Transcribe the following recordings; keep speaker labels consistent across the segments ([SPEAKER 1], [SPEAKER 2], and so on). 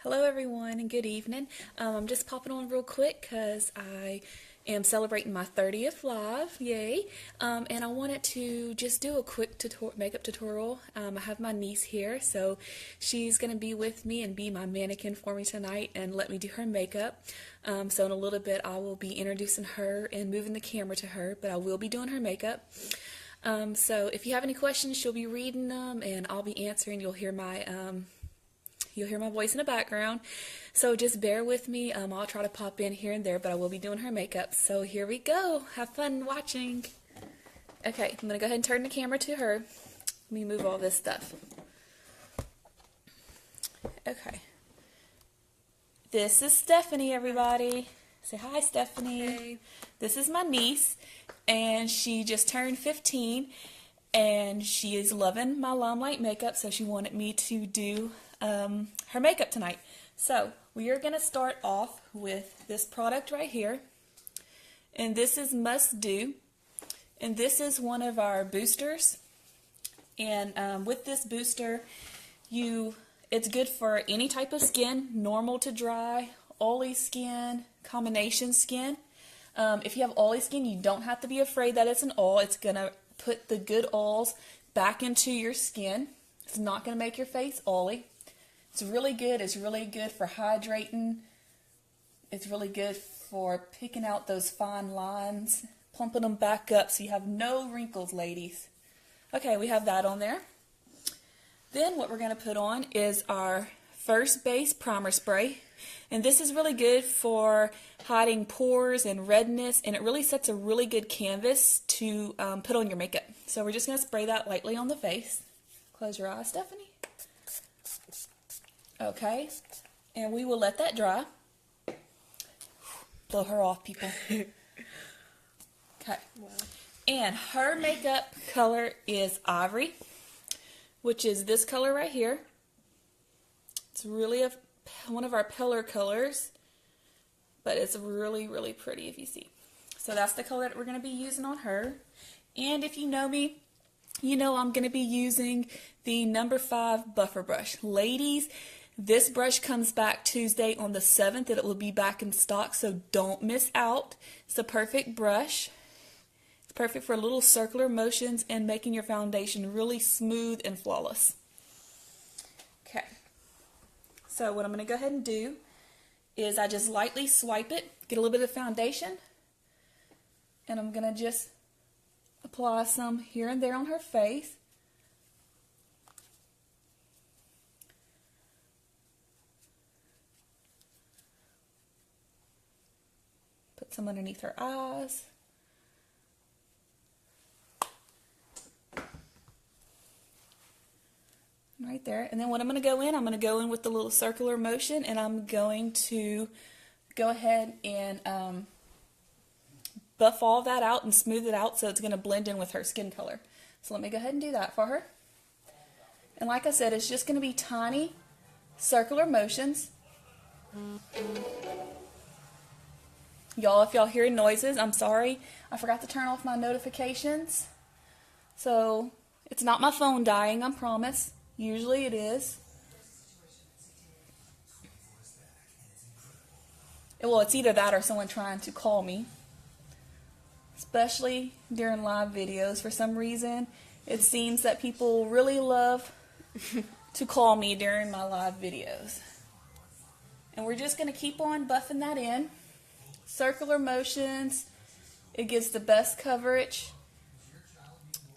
[SPEAKER 1] Hello everyone and good evening. I'm just popping on real quick because I am celebrating my 30th live, yay, and I wanted to just do a quick makeup tutorial. I have my niece here, so she's going to be with me and be my mannequin for me tonight and let me do her makeup. So in a little bit I will be introducing her and moving the camera to her, but I will be doing her makeup. So if you have any questions, she'll be reading them and I'll be answering. You'll hear my voice in the background, so just bear with me. I'll try to pop in here and there, but I will be doing her makeup. So here we go. Have fun watching. Okay, I'm going to go ahead and turn the camera to her. Let me move all this stuff. Okay. This is Stephanie, everybody. Say hi, Stephanie.
[SPEAKER 2] Hey.
[SPEAKER 1] This is my niece, and she just turned 15, and she is loving my Limelight makeup, so she wanted me to do her makeup tonight. So we are going to start off with this product right here, and this is Must Do, and this is one of our boosters. And with this booster, it's good for any type of skin, normal to dry, oily skin, combination skin. If you have oily skin, you don't have to be afraid that it's an oil. It's going to put the good oils back into your skin. It's not going to make your face oily. It's really good. It's really good for hydrating. It's really good for picking out those fine lines, plumping them back up so you have no wrinkles, ladies. Okay, we have that on there. Then what we're going to put on is our First Base Primer Spray. And this is really good for hiding pores and redness, and it really sets a really good canvas to put on your makeup. So we're just going to spray that lightly on the face. Close your eyes, Stephanie. Okay, and we will let that dry. Blow her off, people. Okay.
[SPEAKER 2] Wow.
[SPEAKER 1] And her makeup color is Ivory, which is this color right here. It's really one of our pillar colors, but it's really, really pretty if you see. So that's the color that we're going to be using on her. And if you know me, you know I'm going to be using the number 5 buffer brush. Ladies, this brush comes back Tuesday on the 7th, and it will be back in stock, so don't miss out. It's a perfect brush. It's perfect for little circular motions and making your foundation really smooth and flawless. Okay, so what I'm going to go ahead and do is I just lightly swipe it, get a little bit of foundation, and I'm going to just apply some here and there on her face. Put some underneath her eyes. Right there. And then what I'm going to go in with the little circular motion, and I'm going to go ahead and buff all that out and smooth it out so it's going to blend in with her skin color. So let me go ahead and do that for her. And like I said, it's just going to be tiny circular motions. Y'all, if y'all hear noises, I'm sorry. I forgot to turn off my notifications. So it's not my phone dying, I promise. Usually it is. Well, it's either that or someone trying to call me. Especially during live videos. For some reason, it seems that people really love to call me during my live videos. And we're just going to keep on buffing that in. Circular motions. It gives the best coverage.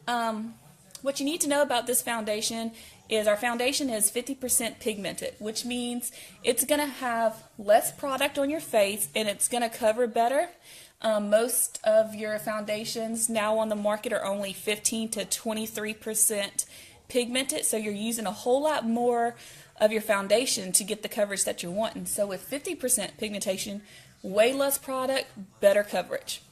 [SPEAKER 1] What you need to know about this foundation is our foundation is 50% pigmented, which means it's going to have less product on your face and it's going to cover better. Most of your foundations now on the market are only 15 to 23% pigmented, so you're using a whole lot more of your foundation to get the coverage that you're wanting. So with 50% pigmentation, way less product, better coverage.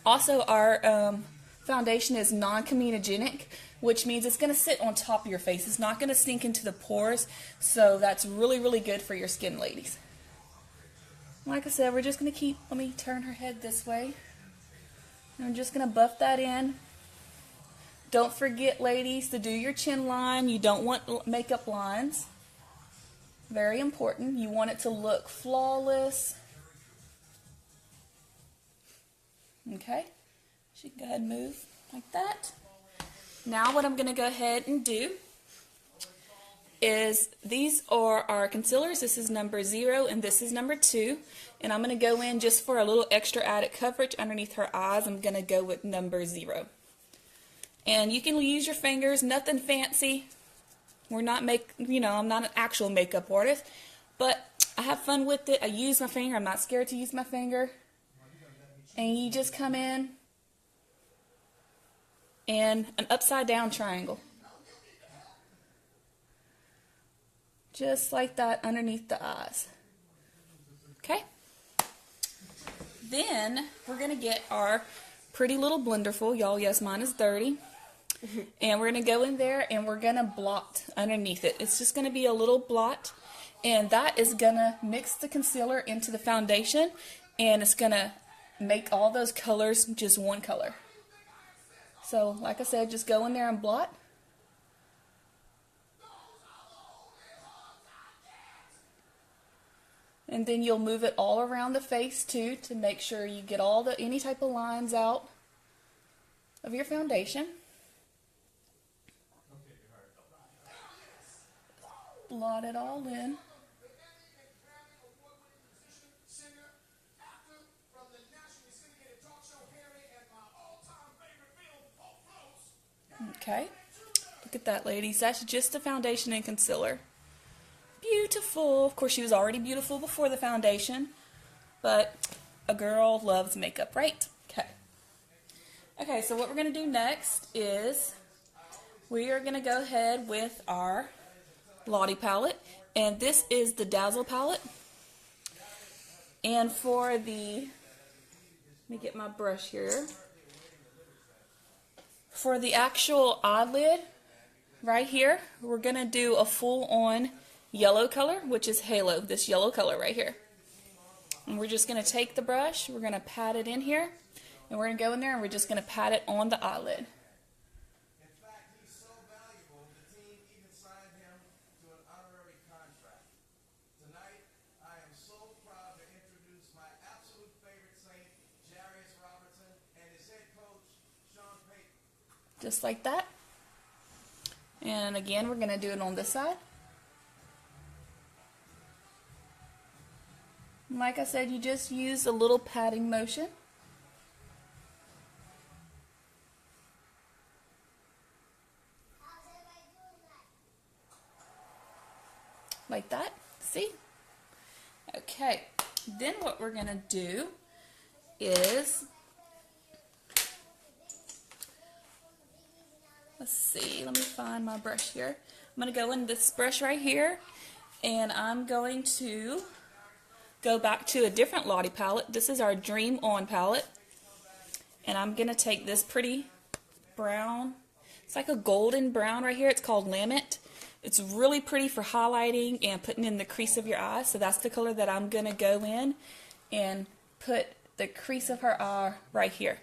[SPEAKER 1] Also, our foundation is non-comedogenic, which means it's going to sit on top of your face. It's not going to sink into the pores, so that's really, really good for your skin, ladies. Like I said, we're just going to keep, let me turn her head this way. And I'm just going to buff that in. Don't forget, ladies, to do your chin line. You don't want makeup lines. Very important. You want it to look flawless. Okay, so you can go ahead and move like that. Now what I'm going to go ahead and do is, these are our concealers. This is number 0 and this is number 2. And I'm going to go in just for a little extra added coverage underneath her eyes. I'm going to go with number 0. And you can use your fingers, nothing fancy. We're not I'm not an actual makeup artist, but I have fun with it. I use my finger. I'm not scared to use my finger. And you just come in and an upside down triangle. Just like that underneath the eyes. Okay? Then we're going to get our pretty little blenderful. Y'all, yes, mine is dirty. And we're going to go in there and we're going to blot underneath it. It's just going to be a little blot. And that is going to mix the concealer into the foundation. And it's going to make all those colors just one color. So, like I said, just go in there and blot. And then you'll move it all around the face too to make sure you get all any type of lines out of your foundation. Blot it all in. Okay, look at that, ladies. That's just the foundation and concealer. Beautiful. Of course, she was already beautiful before the foundation, but a girl loves makeup, right? Okay. Okay, so what we're going to do next is we are going to go ahead with our Lottie palette, and this is the Dazzle palette. And for the, let me get my brush here. For the actual eyelid, right here, we're going to do a full-on yellow color, which is Halo, this yellow color right here. And we're just going to take the brush, we're going to pat it in here, and we're going to go in there and we're just going to pat it on the eyelid.
[SPEAKER 3] In fact, he's so valuable, the team even signed him to an honorary contract. Tonight, I am so proud to introduce my absolute favorite saint, Jarius Robertson, and his head coach, Sean Payton.
[SPEAKER 1] Just like that. And again, we're going to do it on this side. Like I said, you just use a little patting motion. Like that. See? Okay. Then what we're going to do is, let's see, let me find my brush here. I'm going to go in this brush right here, and I'm going to go back to a different Lottie palette. This is our Dream On palette. And I'm going to take this pretty brown. It's like a golden brown right here. It's called Limelight. It's really pretty for highlighting and putting in the crease of your eye. So that's the color that I'm going to go in and put the crease of her eye right here.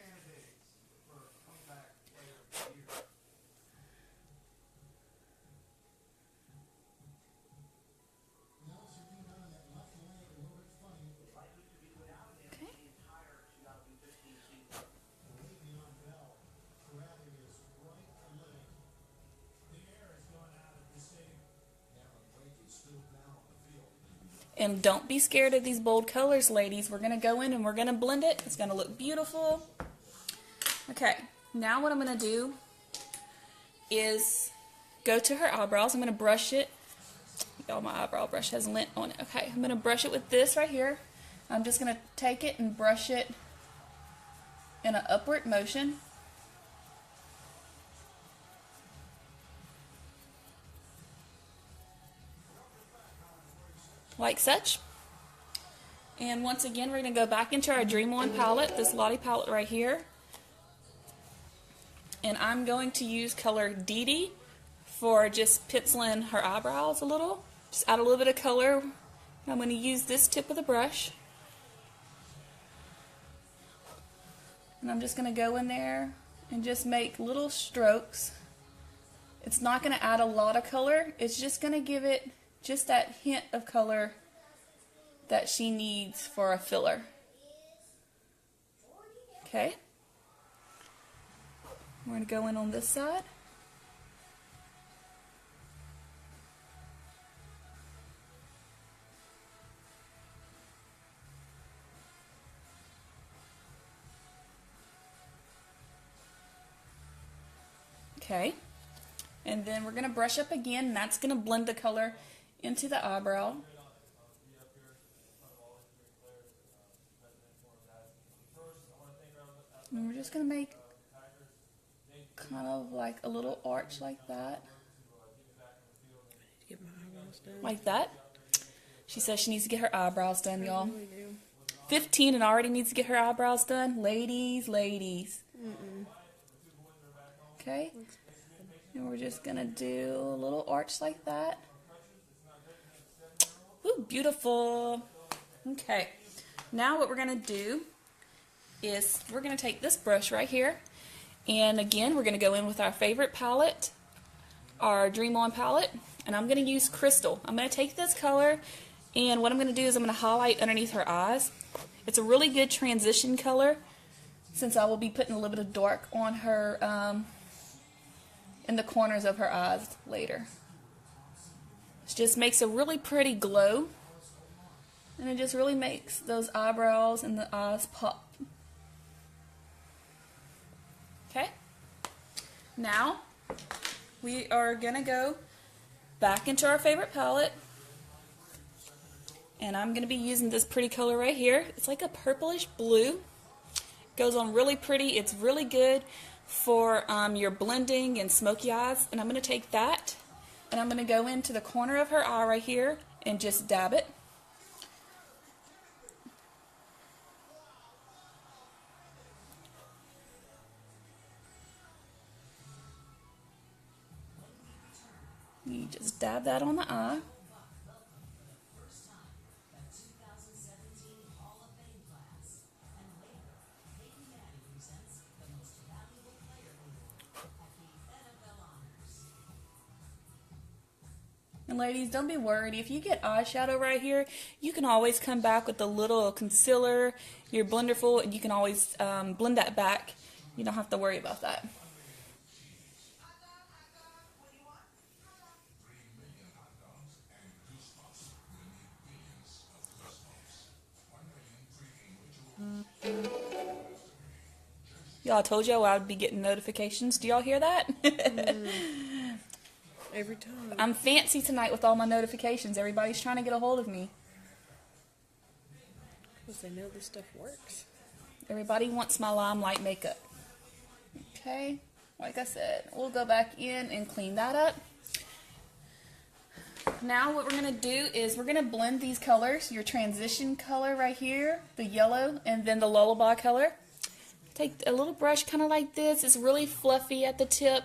[SPEAKER 1] And don't be scared of these bold colors, ladies. We're going to go in and we're going to blend it. It's going to look beautiful. Okay, now what I'm going to do is go to her eyebrows. I'm going to brush it. Oh, my eyebrow brush has lint on it. Okay, I'm going to brush it with this right here. I'm just going to take it and brush it in an upward motion. Like such. And once again, we're going to go back into our Dream On palette, this Lottie palette right here. And I'm going to use color DD for just penciling her eyebrows a little. Just add a little bit of color. I'm going to use this tip of the brush. And I'm just going to go in there and just make little strokes. It's not going to add a lot of color. It's just going to give it just that hint of color that she needs for a filler. Okay. We're going to go in on this side. Okay. And then we're going to brush up again, and that's going to blend the color into the eyebrow. And we're just going to make kind of like a little arch like that.
[SPEAKER 2] Get my eyebrows done.
[SPEAKER 1] Like that. She says she needs to get her eyebrows done, y'all.
[SPEAKER 2] I really do.
[SPEAKER 1] 15 and already needs to get her eyebrows done. Ladies, ladies. Okay. And we're just going to do a little arch like that. Ooh, beautiful. Okay. Now what we're going to do is we're going to take this brush right here. And again, we're going to go in with our favorite palette, our Dream On palette. And I'm going to use Crystal. I'm going to take this color, and what I'm going to do is I'm going to highlight underneath her eyes. It's a really good transition color, since I will be putting a little bit of dark on her in the corners of her eyes later. It just makes a really pretty glow, and it just really makes those eyebrows and the eyes pop. Okay, now we are going to go back into our favorite palette, and I'm going to be using this pretty color right here. It's like a purplish blue. Goes on really pretty. It's really good for your blending and smoky eyes. And I'm going to take that, and I'm going to go into the corner of her eye right here and just dab it. You just dab that on the eye. And ladies, don't be worried. If you get eyeshadow right here, you can always come back with a little concealer, your Blenderful, and you can always blend that back. You don't have to worry about that. Y'all, I told y'all I would be getting notifications. Do y'all hear that?
[SPEAKER 2] Every time.
[SPEAKER 1] I'm fancy tonight with all my notifications. Everybody's trying to get a hold of me.
[SPEAKER 2] Because they know this stuff works.
[SPEAKER 1] Everybody wants my Limelight makeup. Okay, like I said, we'll go back in and clean that up. Now what we're going to do is we're going to blend these colors, your transition color right here, the yellow, and then the lullaby color. Take a little brush kind of like this. It's really fluffy at the tip,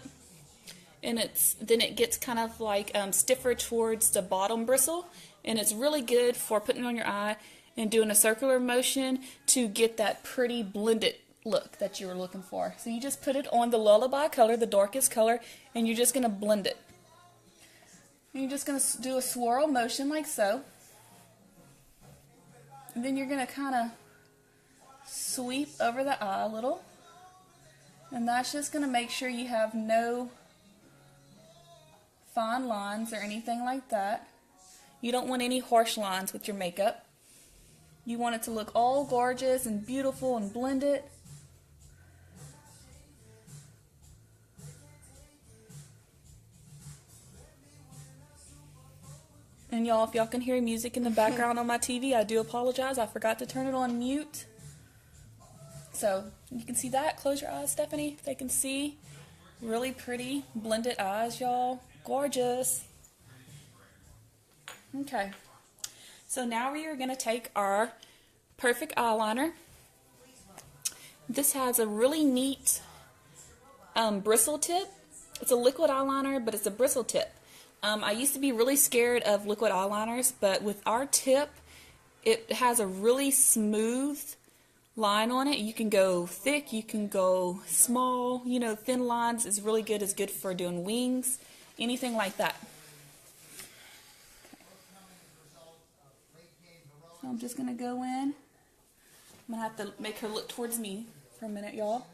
[SPEAKER 1] and then it gets kind of like stiffer towards the bottom bristle, and it's really good for putting it on your eye and doing a circular motion to get that pretty blended look that you were looking for. So you just put it on the lullaby color, the darkest color, and you're just going to blend it. And you're just going to do a swirl motion like so. And then you're going to kind of sweep over the eye a little. And that's just going to make sure you have no fine lines or anything like that. You don't want any harsh lines with your makeup. You want it to look all gorgeous and beautiful and blended. And y'all, if y'all can hear music in the background on my TV, I do apologize. I forgot to turn it on mute. So you can see that. Close your eyes, Stephanie, if they can see. Really pretty blended eyes, y'all. Gorgeous. Okay. So now we are going to take our perfect eyeliner. This has a really neat bristle tip. It's a liquid eyeliner, but it's a bristle tip. I used to be really scared of liquid eyeliners, but with our tip, it has a really smooth line on it. You can go thick, you can go small, you know, thin lines is really good. It's good for doing wings, anything like that. So I'm just going to go in. I'm going to have to make her look towards me for a minute, y'all.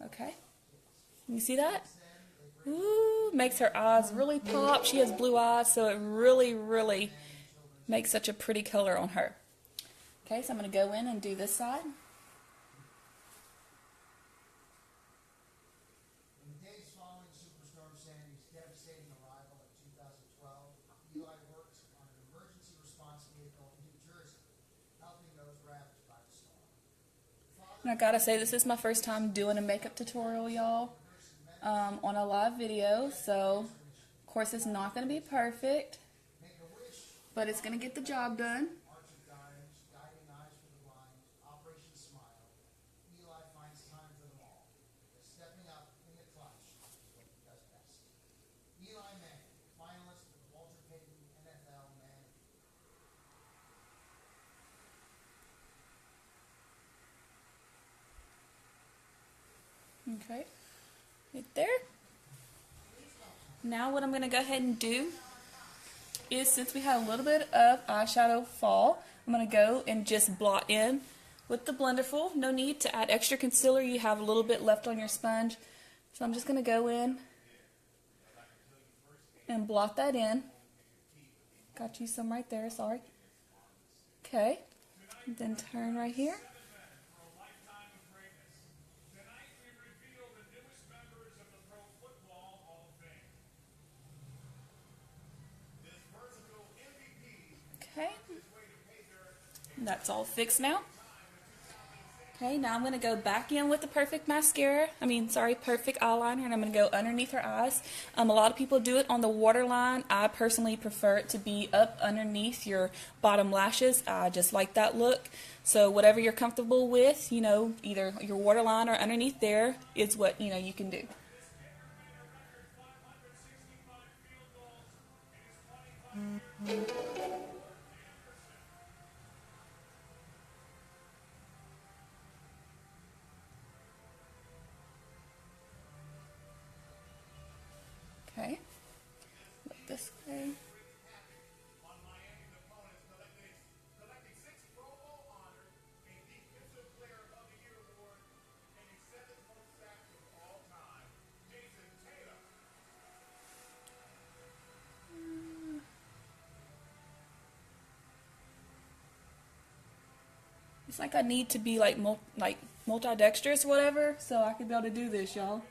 [SPEAKER 1] Okay, you see that? Ooh, makes her eyes really pop. She has blue eyes, so it really, really makes such a pretty color on her. Okay, so I'm going to go in and do this side.
[SPEAKER 3] In the days following Superstorm Sandy's devastating arrival in 2012, Eli worked on an emergency response vehicle in New Jersey, helping those ravaged by the storm.
[SPEAKER 1] And I gotta say, this is my first time doing a makeup tutorial, y'all, on a live video, so of course it's not going to be perfect, but it's going to get the job done.
[SPEAKER 3] Guiding eyes for the blind, Operation Smile, Eli finds time for them all. Stepping up in the clutch is what he does best. Eli Manning, finalist for the Walter Payton NFL Man.
[SPEAKER 1] Okay, right there. Now what I'm going to go ahead and do is, since we had a little bit of eyeshadow fall, I'm going to go and just blot in with the Blenderful. No need to add extra concealer. You have a little bit left on your sponge. So I'm just going to go in and blot that in. Got you some right there, sorry. Okay, then turn right here. Okay, that's all fixed now. Okay, now I'm going to go back in with the perfect mascara, perfect eyeliner, and I'm going to go underneath her eyes. A lot of people do it on the waterline. I personally prefer it to be up underneath your bottom lashes. I just like that look. So whatever you're comfortable with, either your waterline or underneath there is what, you can do. Okay, look this way. It's like I need to be like multi-dexterous or whatever, so I could be able to do this, y'all.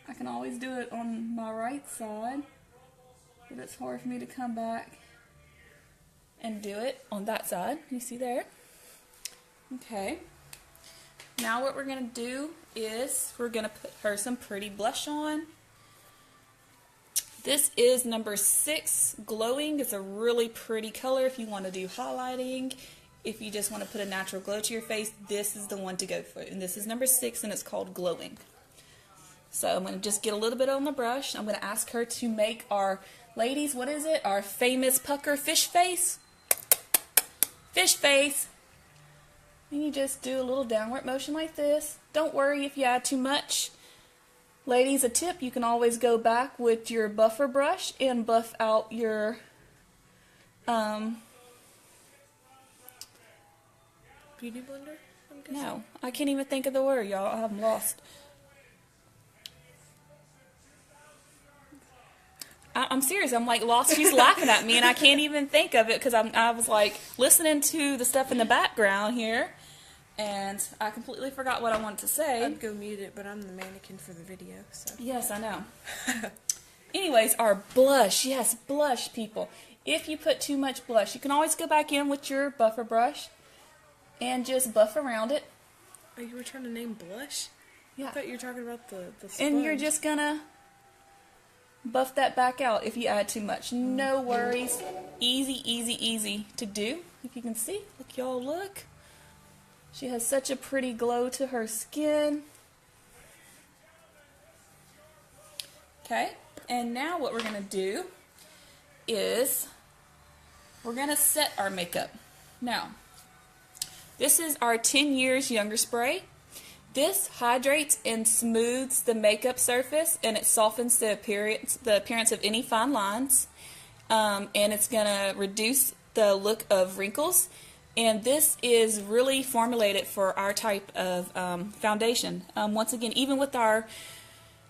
[SPEAKER 1] I can always do it on my right side, but it's hard for me to come back and do it on that side. You see there? Okay. Now what we're going to do is we're going to put her some pretty blush on. This is number 6, Glowing. It's a really pretty color if you want to do highlighting. If you just want to put a natural glow to your face, this is the one to go for. And this is number 6, and it's called Glowing. So I'm going to just get a little bit on the brush. I'm going to ask her to make our, ladies, what is it? Our famous pucker fish face. Fish face. And you just do a little downward motion like this. Don't worry if you add too much. Ladies, a tip, you can always go back with your buffer brush and buff out your
[SPEAKER 2] beauty blender?
[SPEAKER 1] No, I can't even think of the word, y'all. I'm lost. I'm serious. I'm like lost. She's laughing at me, and I can't even think of it because I was like listening to the stuff in the background here, and I completely forgot what I wanted to say.
[SPEAKER 2] I'd go mute it, but I'm the mannequin for the video, so.
[SPEAKER 1] Yes, I know. Anyways, our blush. Yes, blush, people. If you put too much blush, you can always go back in with your buffer brush and just buff around it.
[SPEAKER 2] Oh, you were trying to name blush?
[SPEAKER 1] Yeah.
[SPEAKER 2] I thought you were talking about the sponge.
[SPEAKER 1] And you're just gonna buff that back out if you add too much. No worries. Easy, easy, easy to do. If you can see, look, y'all, look. She has such a pretty glow to her skin. Okay, and now what we're going to do is we're going to set our makeup. Now, this is our 10 years younger spray. This hydrates and smooths the makeup surface, and it softens the appearance of any fine lines, and it's going to reduce the look of wrinkles. And this is really formulated for our type of foundation. Once again, even with our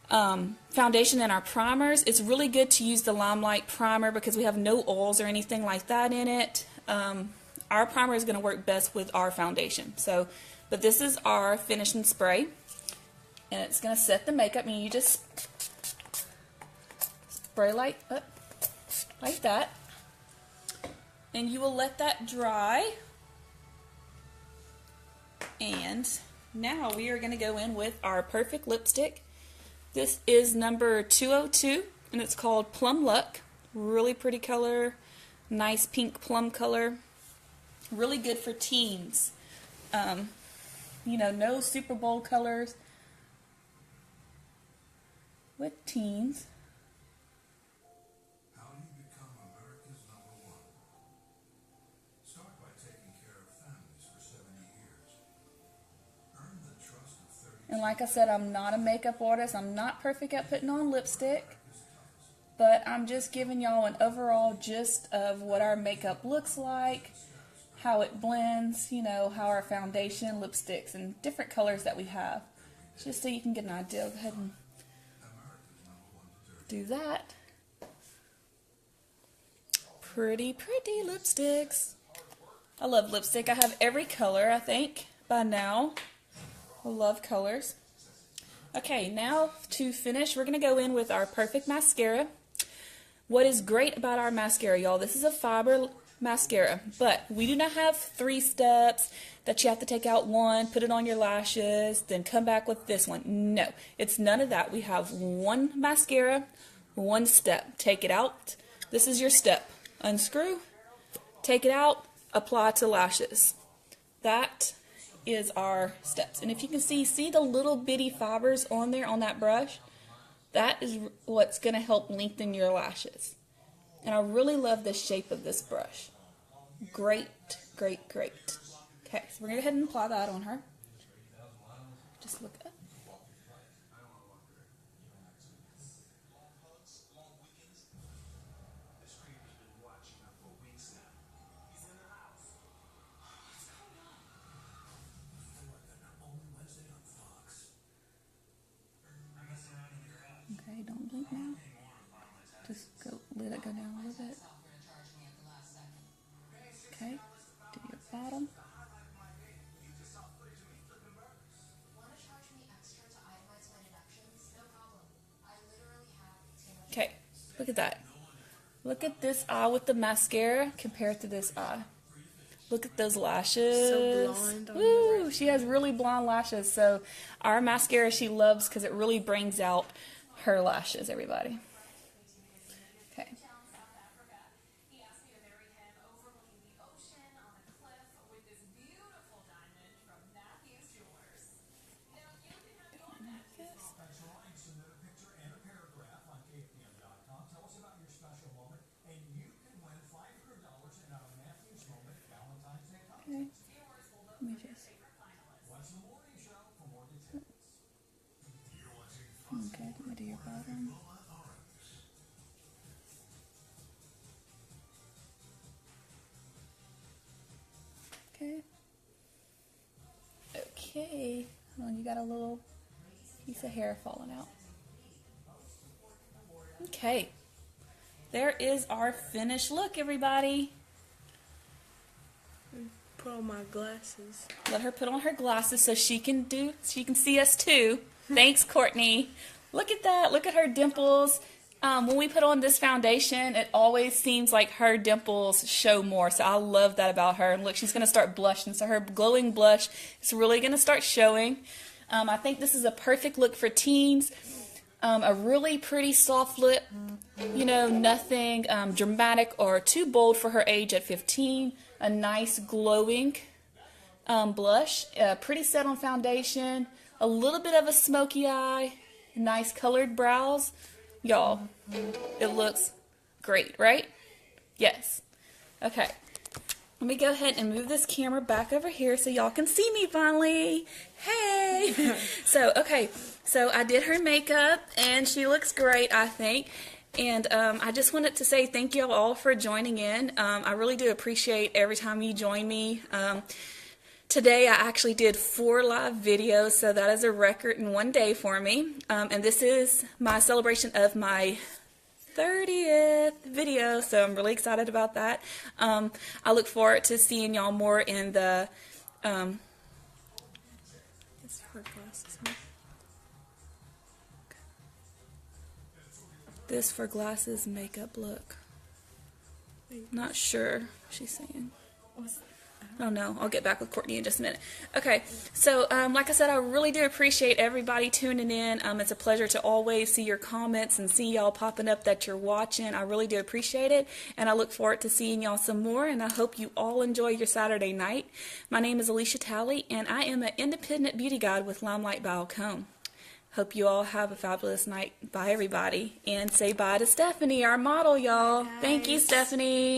[SPEAKER 1] foundation and our primers, it's really good to use the Limelight primer because we have no oils or anything like that in it. Our primer is going to work best with our foundation. So, but this is our finishing spray, and it's going to set the makeup. And you just spray like that, and you will let that dry. And now we are going to go in with our perfect lipstick. This is number 202, and it's called Plum Luck. Really pretty color, nice pink plum color. Really good for teens. You know, no super bold colors with teens.
[SPEAKER 3] How do you become America's #1? Start by taking care of families for 70 years. Earn the trust of 30.
[SPEAKER 1] And like I said, I'm not a makeup artist. I'm not perfect at putting on lipstick. But I'm just giving y'all an overall gist of what our makeup looks like, how it blends, you know, how our foundation, lipsticks, and different colors that we have. Just so you can get an idea. Go ahead and do that. Pretty, pretty lipsticks. I love lipstick. I have every color, I think, by now. I love colors. Okay, now to finish, we're going to go in with our perfect mascara. What is great about our mascara, y'all, this is a fiber mascara, but we do not have 3 steps that you have to take out one, put it on your lashes, then come back with this one. No, it's none of that. We have one mascara, one step. Take it out. This is your step. Unscrew, take it out, apply to lashes. That is our steps. And if you can see the little bitty fibers on there on that brush? That is what's going to help lengthen your lashes. And I really love the shape of this brush. Great, great, great. Okay, so we're going to go ahead and apply that on her. Just look up. Okay, don't blink now. Just let it go down a little bit. Okay, do your bottom. Okay, look at that. Look at this eye with the mascara compared to this eye. Look at those lashes.
[SPEAKER 2] So blonde on the
[SPEAKER 1] Woo,
[SPEAKER 2] right
[SPEAKER 1] she has really blonde lashes. So our mascara she loves because it really brings out her lashes, everybody. Okay. Okay. Let me just. Okay, let me do your bottom. Okay. Okay. Hold on, you got a little piece of hair falling out. Okay. There is our finished look, everybody.
[SPEAKER 2] Put on my glasses.
[SPEAKER 1] Let her put on her glasses so she can see us too. Thanks, Courtney. Look at that. Look at her dimples. When we put on this foundation, it always seems like her dimples show more. So I love that about her. And look, she's going to start blushing. So her glowing blush is really going to start showing. I think this is a perfect look for teens. A really pretty soft lip. You know, nothing dramatic or too bold for her age at 15. A nice glowing blush, pretty set on foundation, a little bit of a smoky eye, nice colored brows. Y'all, it looks great, right? Yes. Okay. Let me go ahead and move this camera back over here so y'all can see me finally. Hey! So I did her makeup, and she looks great, I think. And I just wanted to say thank you all for joining in. I really do appreciate every time you join me. Today I actually did 4 live videos, so that is a record in one day for me. And this is my celebration of my 30th video, so I'm really excited about that. I look forward to seeing y'all more in the
[SPEAKER 2] It's for glasses, huh?
[SPEAKER 1] this for glasses makeup look. Not sure, she's saying. I don't know. I'll get back with Courtney in just a minute. Okay, so like I said, I really do appreciate everybody tuning in. It's a pleasure to always see your comments and see y'all popping up that you're watching. I really do appreciate it, and I look forward to seeing y'all some more, and I hope you all enjoy your Saturday night. My name is Alicia Talley, and I am an independent beauty guide with Limelight by Alcone. Hope you all have a fabulous night. Bye, everybody, and say bye to Stephanie, our model, y'all. Thank you, Stephanie.